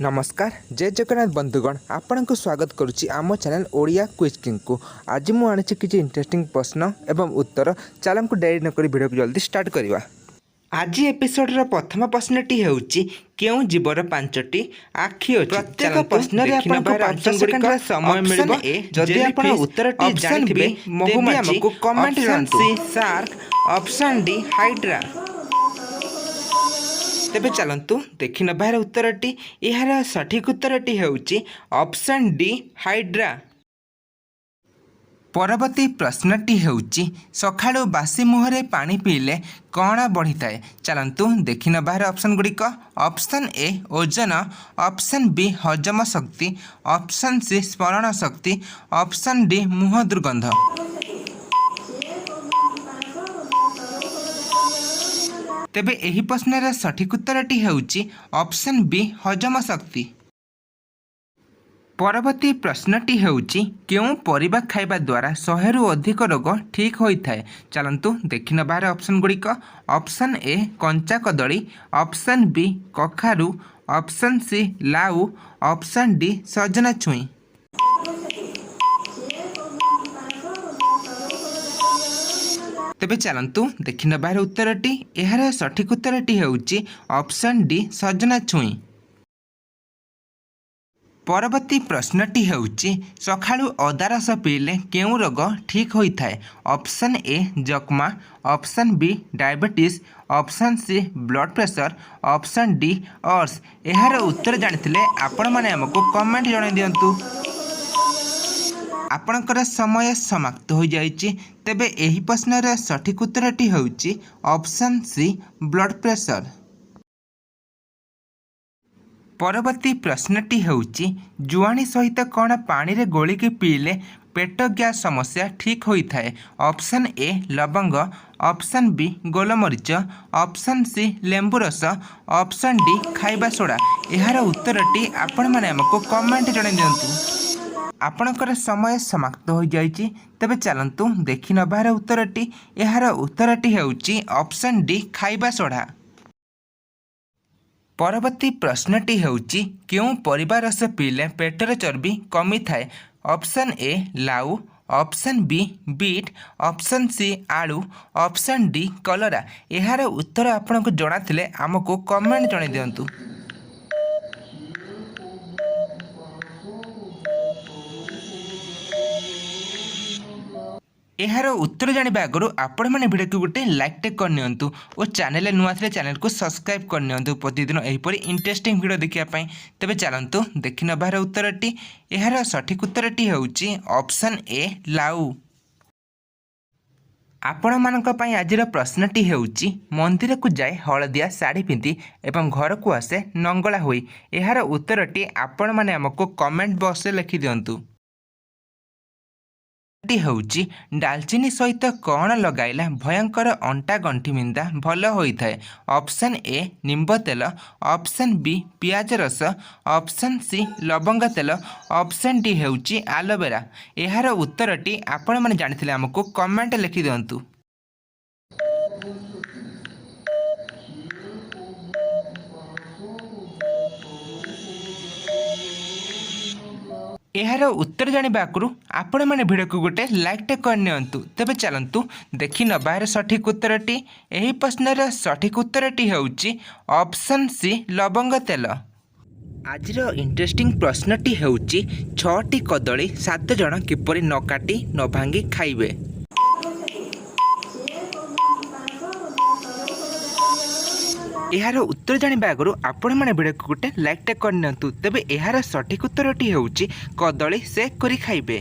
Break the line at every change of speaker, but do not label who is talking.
नमस्कार जय जगन्नाथ बंधुगण आपण को स्वागत करुच्ची आम चैनल ओडिया क्विज किंग को। आज मुझे किसी इंटरेस्टिंग प्रश्न एवं उत्तर चल हमको डेरी नक वीडियो को जल्दी स्टार्ट करवा। आज एपिसोड प्रथम प्रश्नटी होउची केउ जीवर पांचटी आखि अछि। प्रत्येक प्रश्न रे आपण 5 सेकंड रा समय मिलबो। जदि आपण उत्तरटी जानिथिबे तेबे हमको कमेंट करंतु। Option C shark, option D hydra. तेबे चलंतु देखि नबार उत्तरटी। यार सठिक उत्तरटी होउची ऑप्शन डी हाइड्रा। परवर्ती प्रश्नटी होउची सखाळु बासी मुहरे पानी पीले कणा बढ़ी थाए। चलंतु देखि नबार ऑप्शन गुड़िक। ऑप्शन ए ओजन, ऑप्शन बी हजम शक्ति, ऑप्शन सी स्मरण शक्ति, ऑप्शन डी मुह दुर्गंध। तेबे एही प्रश्नर सठिक उत्तरटी होउची ऑप्शन बी हजम शक्ति। परवर्ती प्रश्नटी होउची केउ परिबा खाइबा द्वारा 100 रु अधिक रोग ठीक होइथाए। चलंतु देखि नबार ऑप्शन गुड़िक। ऑप्शन ए कंचा कदली, ऑप्शन बी कखारु, ऑप्शन सी लाउ, ऑप्शन डी सजना छुई। तेबे चलंतु देखि नबार उत्तरटी। यार सठिक उत्तरटी होउची ऑप्शन डी सजना छुई। परवर्ती प्रश्नटी होउची सखाळु अदा रस पीले केउ रोग ठीक होइथाए। ऑप्शन ए जक्मा, option B diabetes, option C blood pressure, option D अर्स। यार उत्तर जानिथिले आपण माने हमको कमेंट जणाई दियंतु। आपणकर समय समाप्त हो जाइए। तेबे एही प्रश्नर सठिक उत्तरटी होउची ऑप्शन सी ब्लड प्रेशर। परवर्ती प्रश्नटी होउची जुआणी सहित कण पानी रे गोलिकी पीले पेट गैस समस्या ठीक होइथाए। ऑप्शन ए लवंग, ऑप्शन बी गोलमरीच, ऑप्शन सी लेंबू रस, ऑप्शन डी खाइबा सोडा। यार उत्तरटी आपण माने हमको कमेंट जणाई दियंतु। आपणकर समय समाप्त हो जाइए। तेबे चलंतु देखि नबार उत्तरटी। यार उत्तरटी होउची ऑप्शन डी खाइबा सोडा। परवर्ती प्रश्नटी होउची केउ परिबा रस पीले पेटर चर्बी कमी थाए। ऑप्शन ए लाउ, option B beet, option C आलू, ऑप्शन डी कलरा। यार उत्तर आपनको जणा थिले हमको कमेंट जणाई दियंतु। यार उत्तर जानिबा आगु आपण मैंने भिडियो को गोटे लाइक टेक करनियंतु और चैनल नुआ थे चैनल को सब्सक्राइब करनियंतु प्रतिदिन एहीपरि इंटरेस्टिंग वीडियो देखिया पई। तेबे चलंतु देखि नबार उत्तरटी। यार सठिक उत्तरटी होउची ऑप्शन ए लाउ। आपण मानक पई आजिर प्रश्नटी होउची मंदिर को जाए हलदिया साड़ी पिंधि एवं घर को आसे नंगला होई। यार उत्तरटी आपण माने हमको कमेंट बॉक्स रे लिखि दियंतु। होउची डालचीनी सहित कौन लगाइला भयंकर अंटा गंठी मिंदा भल होइथाए। ऑप्शन ए निंब तेल, ऑप्शन बी पियाज रस, ऑप्शन सी लवंग तेल, ऑप्शन डी होउची एलोवेरा। यार उत्तरटी आपण माने जानिथिले हमको कमेंट लिखि दियंतु। यार उत्तर जानिबा आगु आपण मैंने भिडियो को गोटे लाइक टे करनियंतु। तेबे चलंतु देखि नबार सठिक उत्तरटी। एही प्रश्नर सठिक उत्तरटी होउची ऑप्शन सी लवंग तेल। आजिर इंटरेस्टिंग प्रश्नटी होउची 6टी कदली 7 जण किपरि न काटी न भांगी खाइबे। यार उत्तर जानिबा आगु आपण माने भिडियो को गोटे लाइक टे करनियंतु। तेबे यार सठिक उत्तरटी होउची कदली सेक करी खाइबे।